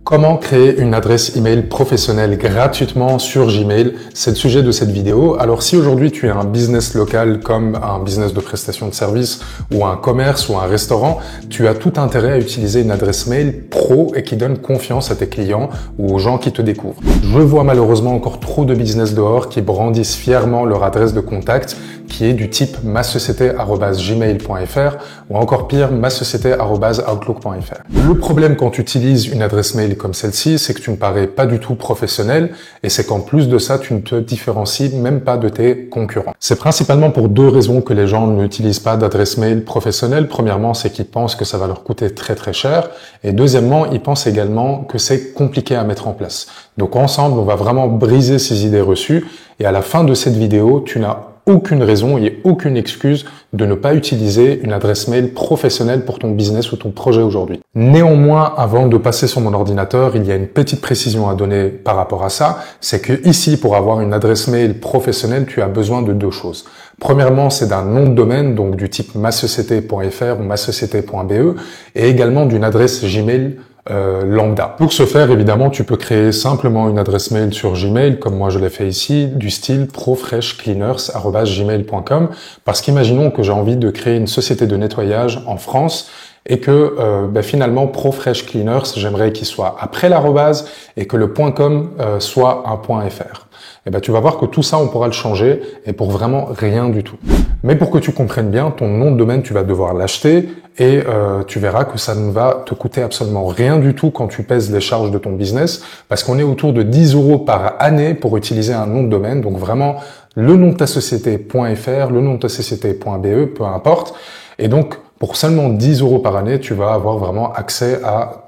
Comment créer une adresse email professionnelle gratuitement sur Gmail? C'est le sujet de cette vidéo. Alors si aujourd'hui tu es un business local comme un business de prestation de services ou un commerce ou un restaurant, tu as tout intérêt à utiliser une adresse mail pro et qui donne confiance à tes clients ou aux gens qui te découvrent. Je vois malheureusement encore trop de business dehors qui brandissent fièrement leur adresse de contact qui est du type masociété@gmail.fr ou encore pire masociété@outlook.fr. Le problème quand tu utilises une adresse mail comme celle-ci, c'est que tu ne parais pas du tout professionnel et c'est qu'en plus de ça, tu ne te différencies même pas de tes concurrents. C'est principalement pour deux raisons que les gens n'utilisent pas d'adresse mail professionnelle. Premièrement, c'est qu'ils pensent que ça va leur coûter très très cher et deuxièmement, ils pensent également que c'est compliqué à mettre en place. Donc ensemble, on va vraiment briser ces idées reçues et à la fin de cette vidéo, tu n'as aucune raison et aucune excuse de ne pas utiliser une adresse mail professionnelle pour ton business ou ton projet aujourd'hui. Néanmoins, avant de passer sur mon ordinateur, il y a une petite précision à donner par rapport à ça. C'est que ici, pour avoir une adresse mail professionnelle, tu as besoin de deux choses. Premièrement, c'est d'un nom de domaine, donc du type masociété.fr ou masociété.be et également d'une adresse Gmail lambda. Pour ce faire, évidemment, tu peux créer simplement une adresse mail sur Gmail, comme moi je l'ai fait ici, du style profreshcleaners@gmail.com, parce qu'imaginons que j'ai envie de créer une société de nettoyage en France et que finalement ProFreshCleaners, j'aimerais qu'il soit après l'arrobase et que le .com soit un .fr. Et tu vas voir que tout ça, on pourra le changer et pour vraiment rien du tout. Mais pour que tu comprennes bien, ton nom de domaine, tu vas devoir l'acheter et tu verras que ça ne va te coûter absolument rien du tout quand tu pèses les charges de ton business parce qu'on est autour de 10 € par année pour utiliser un nom de domaine. Donc vraiment, le nom de ta société.fr, le nom de ta société.be, peu importe. Et donc, pour seulement 10 € par année, tu vas avoir vraiment accès à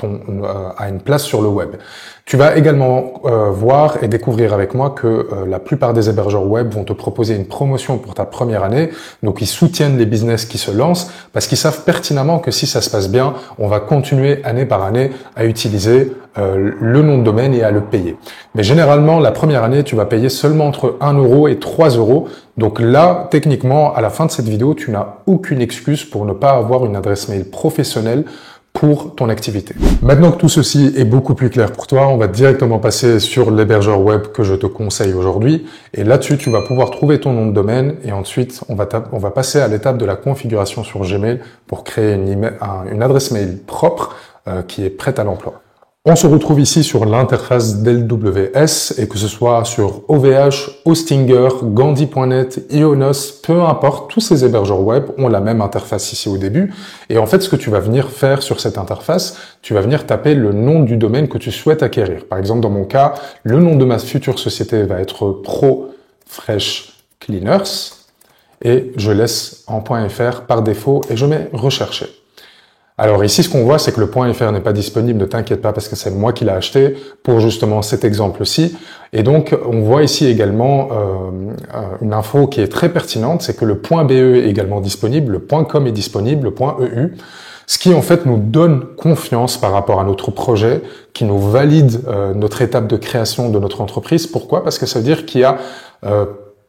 une place sur le web. Tu vas également voir et découvrir avec moi que la plupart des hébergeurs web vont te proposer une promotion pour ta première année. Donc, ils soutiennent les business qui se lancent parce qu'ils savent pertinemment que si ça se passe bien, on va continuer année par année à utiliser le nom de domaine et à le payer. Mais généralement, la première année, tu vas payer seulement entre 1 € et 3 €. Donc là, techniquement, à la fin de cette vidéo, tu n'as aucune excuse pour ne pas avoir une adresse mail professionnelle pour ton activité. Maintenant que tout ceci est beaucoup plus clair pour toi, on va directement passer sur l'hébergeur web que je te conseille aujourd'hui. Et là-dessus, tu vas pouvoir trouver ton nom de domaine et ensuite, on va passer à l'étape de la configuration sur Gmail pour créer une adresse mail propre qui est prête à l'emploi. On se retrouve ici sur l'interface d'LWS et que ce soit sur OVH, Hostinger, Gandhi.net, Ionos, peu importe, tous ces hébergeurs web ont la même interface ici au début. Et en fait, ce que tu vas venir faire sur cette interface, tu vas venir taper le nom du domaine que tu souhaites acquérir. Par exemple, dans mon cas, le nom de ma future société va être ProFreshCleaners et je laisse en .fr par défaut et je mets rechercher. Alors ici, ce qu'on voit, c'est que le .fr n'est pas disponible, ne t'inquiète pas parce que c'est moi qui l'ai acheté pour justement cet exemple-ci. Et donc, on voit ici également une info qui est très pertinente, c'est que le .be est également disponible, le .com est disponible, le .eu, ce qui en fait nous donne confiance par rapport à notre projet, qui nous valide notre étape de création de notre entreprise. Pourquoi? Parce que ça veut dire qu'il y a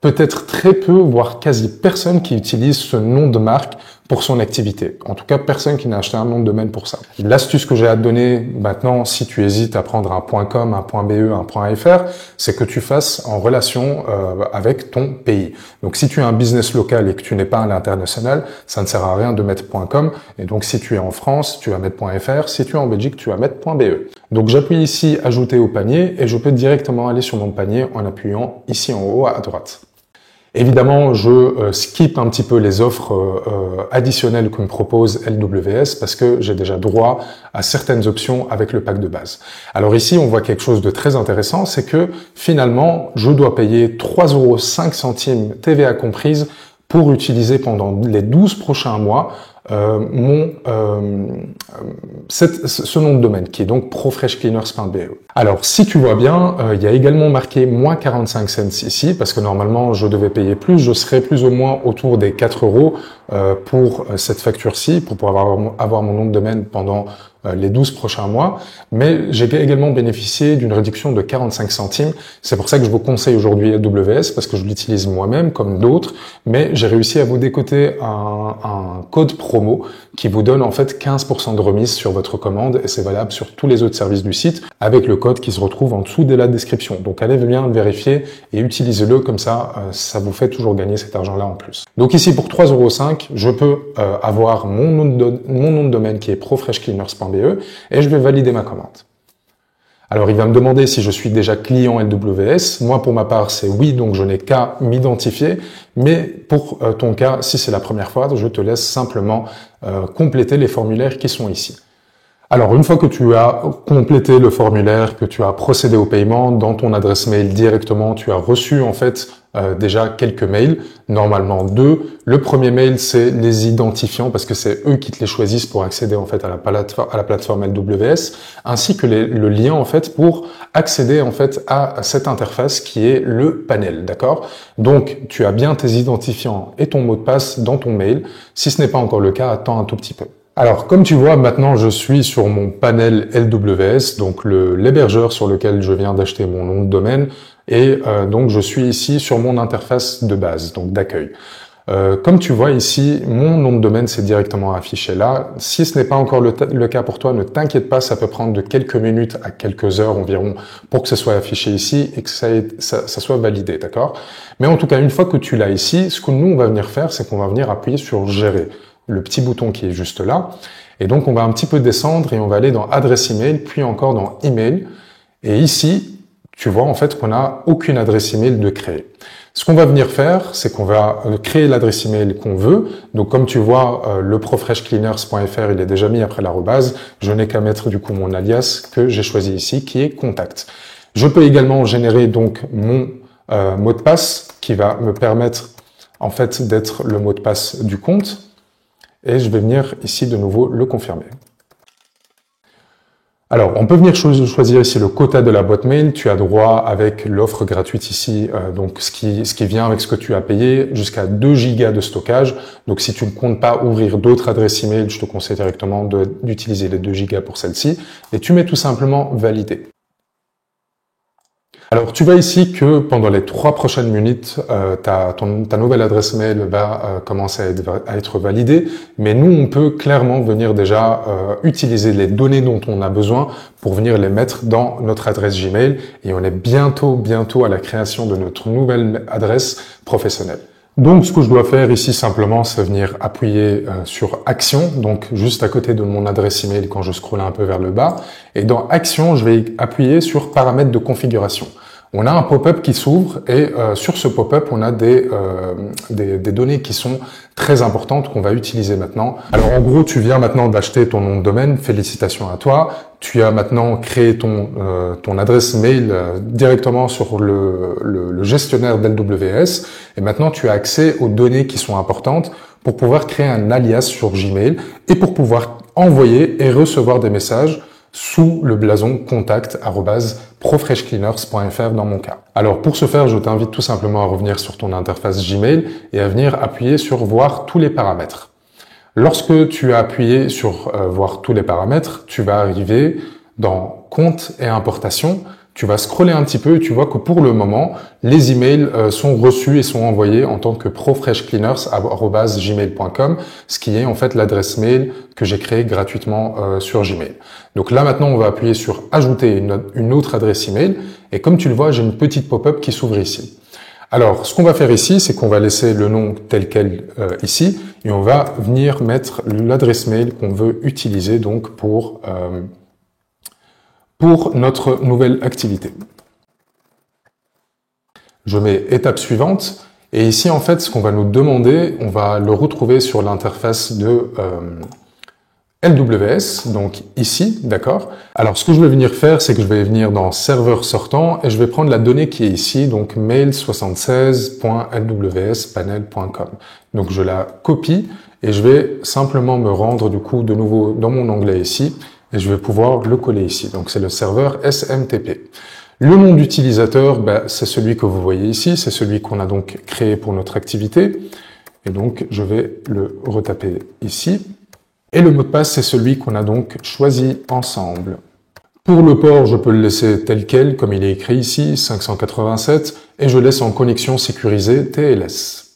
peut-être très peu, voire quasi personne qui utilise ce nom de marque pour son activité. En tout cas, personne qui n'a acheté un nom de domaine pour ça. L'astuce que j'ai à te donner maintenant, si tu hésites à prendre un .com, un .be, un .fr, c'est que tu fasses en relation avec ton pays. Donc, si tu es un business local et que tu n'es pas à l'international, ça ne sert à rien de mettre .com. Et donc, si tu es en France, tu vas mettre .fr. Si tu es en Belgique, tu vas mettre .be. Donc, j'appuie ici « Ajouter au panier » et je peux directement aller sur mon panier en appuyant ici en haut à droite. Évidemment, je skip un petit peu les offres additionnelles que me propose LWS parce que j'ai déjà droit à certaines options avec le pack de base. Alors ici, on voit quelque chose de très intéressant, c'est que finalement, je dois payer 3,05 € TVA comprise pour utiliser pendant les 12 prochains mois ce nom de domaine qui est donc profreshcleaners.be. Alors si tu vois bien, il y a également marqué moins 45 cents ici parce que normalement je devais payer plus, je serais plus ou moins autour des 4 € pour cette facture-ci, pour pouvoir avoir mon nom de domaine pendant les 12 prochains mois, mais j'ai également bénéficié d'une réduction de 45 centimes. C'est pour ça que je vous conseille aujourd'hui AWS, parce que je l'utilise moi-même comme d'autres, mais j'ai réussi à vous décoter un code promo qui vous donne en fait 15% de remise sur votre commande, et c'est valable sur tous les autres services du site, avec le code qui se retrouve en dessous de la description. Donc allez bien le vérifier et utilisez-le, comme ça, ça vous fait toujours gagner cet argent-là en plus. Donc ici, pour 3,05 €, je peux avoir mon nom de domaine qui est profreshcleaners.be et je vais valider ma commande. Alors, il va me demander si je suis déjà client AWS. Moi, pour ma part, c'est oui, donc je n'ai qu'à m'identifier. Mais pour ton cas, si c'est la première fois, je te laisse simplement compléter les formulaires qui sont ici. Alors, une fois que tu as complété le formulaire, que tu as procédé au paiement, dans ton adresse mail directement, tu as reçu en fait déjà quelques mails, normalement 2. Le premier mail, c'est les identifiants, parce que c'est eux qui te les choisissent pour accéder en fait à la plateforme AWS, ainsi que le lien en fait pour accéder en fait à cette interface qui est le panel, d'accord? Donc, tu as bien tes identifiants et ton mot de passe dans ton mail. Si ce n'est pas encore le cas, attends un tout petit peu. Alors, comme tu vois, maintenant, je suis sur mon panel LWS, donc l'hébergeur sur lequel je viens d'acheter mon nom de domaine, et donc je suis ici sur mon interface de base, donc d'accueil. Comme tu vois ici, mon nom de domaine s'est directement affiché là. Si ce n'est pas encore le cas pour toi, ne t'inquiète pas, ça peut prendre de quelques minutes à quelques heures environ pour que ce soit affiché ici et que ça soit validé, d'accord? Mais en tout cas, une fois que tu l'as ici, ce que nous, on va venir faire, c'est qu'on va venir appuyer sur « Gérer ». Le petit bouton qui est juste là. Et donc, on va un petit peu descendre et on va aller dans adresse email, puis encore dans email. Et ici, tu vois en fait qu'on n'a aucune adresse email de créer. Ce qu'on va venir faire, c'est qu'on va créer l'adresse email qu'on veut. Donc, comme tu vois, le profreshcleaners.fr, il est déjà mis après l'arrobase. Je n'ai qu'à mettre du coup mon alias que j'ai choisi ici, qui est contact. Je peux également générer donc mon mot de passe qui va me permettre en fait d'être le mot de passe du compte. Et je vais venir ici de nouveau le confirmer. Alors, on peut venir choisir ici le quota de la boîte mail. Tu as droit avec l'offre gratuite ici, donc ce qui vient avec ce que tu as payé, jusqu'à 2 gigas de stockage. Donc, si tu ne comptes pas ouvrir d'autres adresses email, je te conseille directement d'utiliser les 2 gigas pour celle-ci. Et tu mets tout simplement valider. Alors, tu vois ici que pendant les 3 prochaines minutes, ta nouvelle adresse mail va commencer à être validée. Mais nous, on peut clairement venir déjà utiliser les données dont on a besoin pour venir les mettre dans notre adresse Gmail. Et on est bientôt à la création de notre nouvelle adresse professionnelle. Donc, ce que je dois faire ici simplement, c'est venir appuyer sur Action, donc juste à côté de mon adresse email quand je scrolle un peu vers le bas. Et dans Action, je vais appuyer sur Paramètres de configuration. On a un pop-up qui s'ouvre et sur ce pop-up, on a des données qui sont très importantes qu'on va utiliser maintenant. Alors en gros, tu viens maintenant d'acheter ton nom de domaine, félicitations à toi. Tu as maintenant créé ton adresse mail directement sur le gestionnaire d'AWS et maintenant tu as accès aux données qui sont importantes pour pouvoir créer un alias sur Gmail et pour pouvoir envoyer et recevoir des messages sous le blason contact@profreshcleaners.fr dans mon cas. Alors pour ce faire, je t'invite tout simplement à revenir sur ton interface Gmail et à venir appuyer sur voir tous les paramètres. Lorsque tu as appuyé sur voir tous les paramètres, tu vas arriver dans compte et importation. Tu vas scroller un petit peu et tu vois que pour le moment, les emails sont reçus et sont envoyés en tant que profreshcleaners@gmail.com, ce qui est en fait l'adresse mail que j'ai créée gratuitement sur Gmail. Donc là maintenant, on va appuyer sur ajouter une autre adresse email et comme tu le vois, j'ai une petite pop-up qui s'ouvre ici. Alors, ce qu'on va faire ici, c'est qu'on va laisser le nom tel quel ici et on va venir mettre l'adresse mail qu'on veut utiliser donc pour notre nouvelle activité. Je mets étape suivante et ici en fait ce qu'on va nous demander, on va le retrouver sur l'interface de LWS, donc ici, d'accord. Alors ce que je vais venir faire, c'est que je vais venir dans serveur sortant et je vais prendre la donnée qui est ici, donc mail76.lwspanel.com. Donc je la copie et je vais simplement me rendre du coup de nouveau dans mon onglet ici. Et je vais pouvoir le coller ici. Donc, c'est le serveur SMTP. Le nom d'utilisateur, c'est celui que vous voyez ici. C'est celui qu'on a donc créé pour notre activité. Et donc, je vais le retaper ici. Et le mot de passe, c'est celui qu'on a donc choisi ensemble. Pour le port, je peux le laisser tel quel, comme il est écrit ici, 587, et je laisse en connexion sécurisée TLS.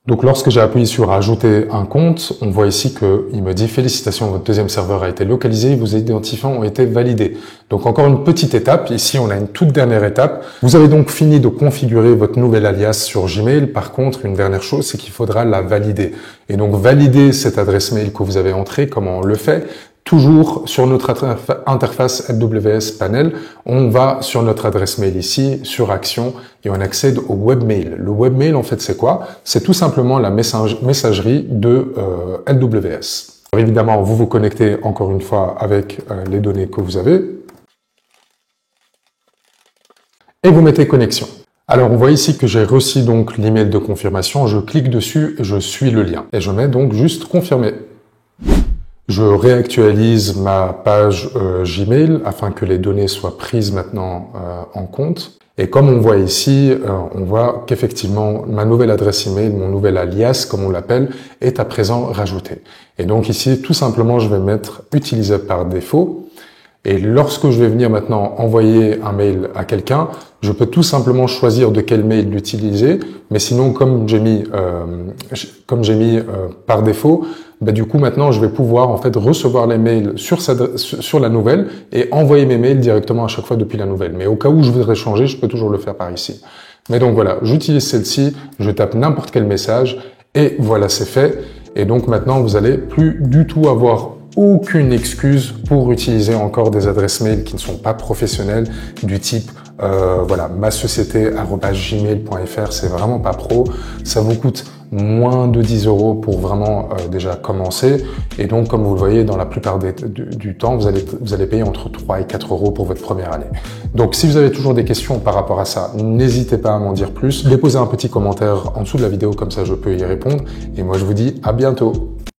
Donc lorsque j'ai appuyé sur ajouter un compte, on voit ici qu'il me dit félicitations, votre deuxième serveur a été localisé, vos identifiants ont été validés. Donc encore une petite étape, ici on a une toute dernière étape. Vous avez donc fini de configurer votre nouvel alias sur Gmail. Par contre, une dernière chose, c'est qu'il faudra la valider. Et donc valider cette adresse mail que vous avez entrée, comment on le fait? Toujours sur notre interface AWS Panel, on va sur notre adresse mail ici, sur Action, et on accède au webmail. Le webmail, en fait, c'est quoi? C'est tout simplement la messagerie de AWS. Alors, évidemment, vous vous connectez encore une fois avec les données que vous avez, et vous mettez connexion. Alors, on voit ici que j'ai reçu donc l'email de confirmation. Je clique dessus et je suis le lien. Et je mets donc juste confirmer. Je réactualise ma page Gmail afin que les données soient prises maintenant en compte. Et comme on voit ici, on voit qu'effectivement, ma nouvelle adresse email, mon nouvel alias, comme on l'appelle, est à présent rajouté. Et donc ici, tout simplement, je vais mettre « Utilisé par défaut ». Et lorsque je vais venir maintenant envoyer un mail à quelqu'un, je peux tout simplement choisir de quel mail l'utiliser. Mais sinon, comme j'ai mis par défaut, bah, du coup maintenant je vais pouvoir en fait recevoir les mails sur la nouvelle et envoyer mes mails directement à chaque fois depuis la nouvelle. Mais au cas où je voudrais changer, je peux toujours le faire par ici. Mais donc voilà, j'utilise celle-ci, je tape n'importe quel message et voilà, c'est fait. Et donc maintenant, vous allez plus du tout avoir aucune excuse pour utiliser encore des adresses mail qui ne sont pas professionnelles du type voilà, masociété@gmail.fr, c'est vraiment pas pro. Ça vous coûte moins de 10 € pour vraiment déjà commencer. Et donc, comme vous le voyez, dans la plupart du temps, vous allez payer entre 3 et 4 € pour votre première année. Donc, si vous avez toujours des questions par rapport à ça, n'hésitez pas à m'en dire plus. Déposez un petit commentaire en dessous de la vidéo, comme ça je peux y répondre. Et moi, je vous dis à bientôt.